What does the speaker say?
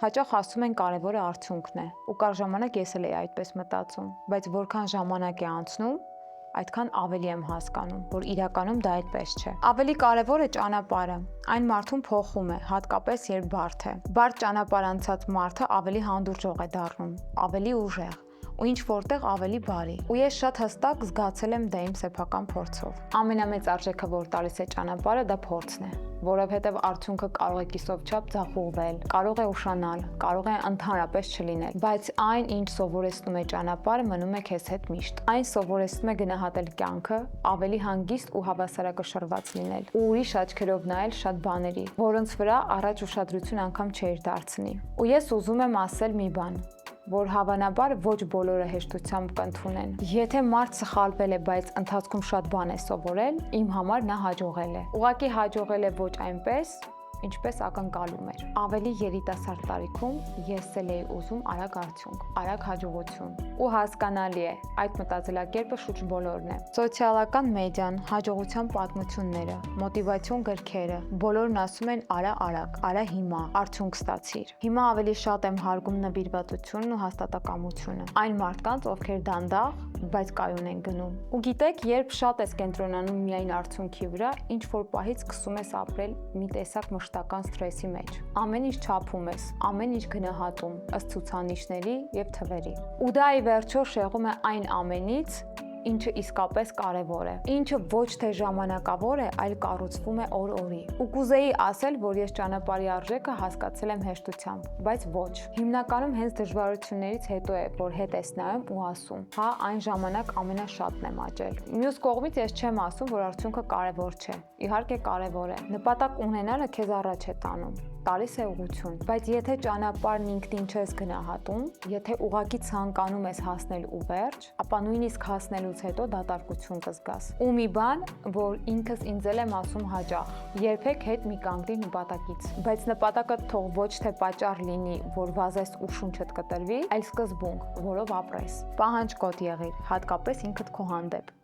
Հաճախ ասում են կարևորը արդյունքն է, ու կար ժամանակ ես էլ էի այդպես մտածում, բայց որքան ժամանակ է անցնում, այդքան ավելի եմ հասկանում, որ իրականում դա այդպես չէ։ Ավելի կարևոր է ճանապարհը։ Այն մարդուն փոխում է, հատկապես երբ բարդ է։ Բարդ ճանապարհ անցած մարդը ավելի հանդուրժող է դառնում, ավելի ուժեղ ու ինչ որտեղ ավելի բարի։ Ու ես շատ հստակ զգացել եմ դա իմ սեփական փորձով։ Ամենամեծ արժեքը, որ տալիս է ճանապարհը, դա փորձն է, որովհետև արդյունքը կարող է կիսով չափ ձախողվել, կարող է ուշանալ, կարող է ընդհանրապես չլինել, բայց այն, ինչ սովորեցնում է ճանապարհը, մնում է քեզ հետ միշտ։ Այն սովորեցնում է գնահատել կյանքը, ավելի հանգիստ ու հավասարակշռված լինել, ու ուրիշ աչքերով նայել շատ բաների, որոնց վրա առաջ ուշադրություն անգամ չէիր դարձնի։ Ու ես ուզում եմ ասել մի բան, որ հավանաբար ոչ բոլորը հեշտությամբ կընդունեն։ Եթե մարդ սխալվել է, բայց ընթացքում շատ բան է սովորել, իմ համար նա հաջողել է։ Ուղղակի հաջողել է ոչ այնպես, ինչպես ակնկալում էր։ Ավելի երիտասարդ տարիքում ես էլ էի ուզում արագ արդյունք, արագ հաջողություն։ Ու հասկանալի է, այդ մտածելակերպը շուրջ բոլորն է։ Սոցիալական մեդիան, հաջողության պատմությունները, մոտիվացիոն գրքերը, բոլորն ասում են արա արագ, արա հիմա, արդյունք ստացիր։ Հիմա ավելի շատ եմ հարգում նվիրվածությունն ու հաստատակամությունը։ Այն մարդկանց, ովքեր դանդաղ, բայց կայուն են գնում։ Ու գիտեք, երբ շատ ես կենտրոնանում միայն արդյունքի վրա, ինչ որ պահից սկսում ես ապրել մի տեսակ մշտական սթրեսի մեջ։ Ամեն ինչ չափում ես, ամեն ինչ գնահատում ըստ ցուցանիշների եւ թվերի։ Ու դա ի վերջո շեղում է այն ամենից, ինչը իսկապես կարևոր է, ինչը ոչ թե ժամանակավոր է, այլ կառուցվում է օր-օրի։ Ու կուզեի ասել, որ ես ճանապարհի արժեքը հասկացել եմ հեշտությամբ, բայց ոչ։ Հիմնականում հենց դժվարություններից հետո է, որ հետ ես նայում ու ասում, հա, այն ժամանակ ամենաշատն եմ աճել։ Մյուս կողմից ես չեմ ասում, որ արդյունքը կարևոր չէ։ Իհարկե կարևոր է։ Նպատակ ունենալը քեզ առաջ է տանում, տալիս է ուղղություն, բայց եթե ճանապարհն ինքնին չես գնահատում, եթե ուղղակի ցանկանում ես հասնել ու վերջ, ապա նույնիսկ հասնելուց հետո դատարկություն կզգաս։ Ու մի բան, որ ինքս ինձ եմ ասում հաճախ, երբեք հետ մի կանգնի նպատակից, բայց նպատակը թող ոչ թե պատճառ լինի, որ վազես ու շունչդ կտրվի, այլ սկզբունք, որով ապրես։ Պահանջկոտ եղիր, հատկապես ինքդ քո հանդեպ։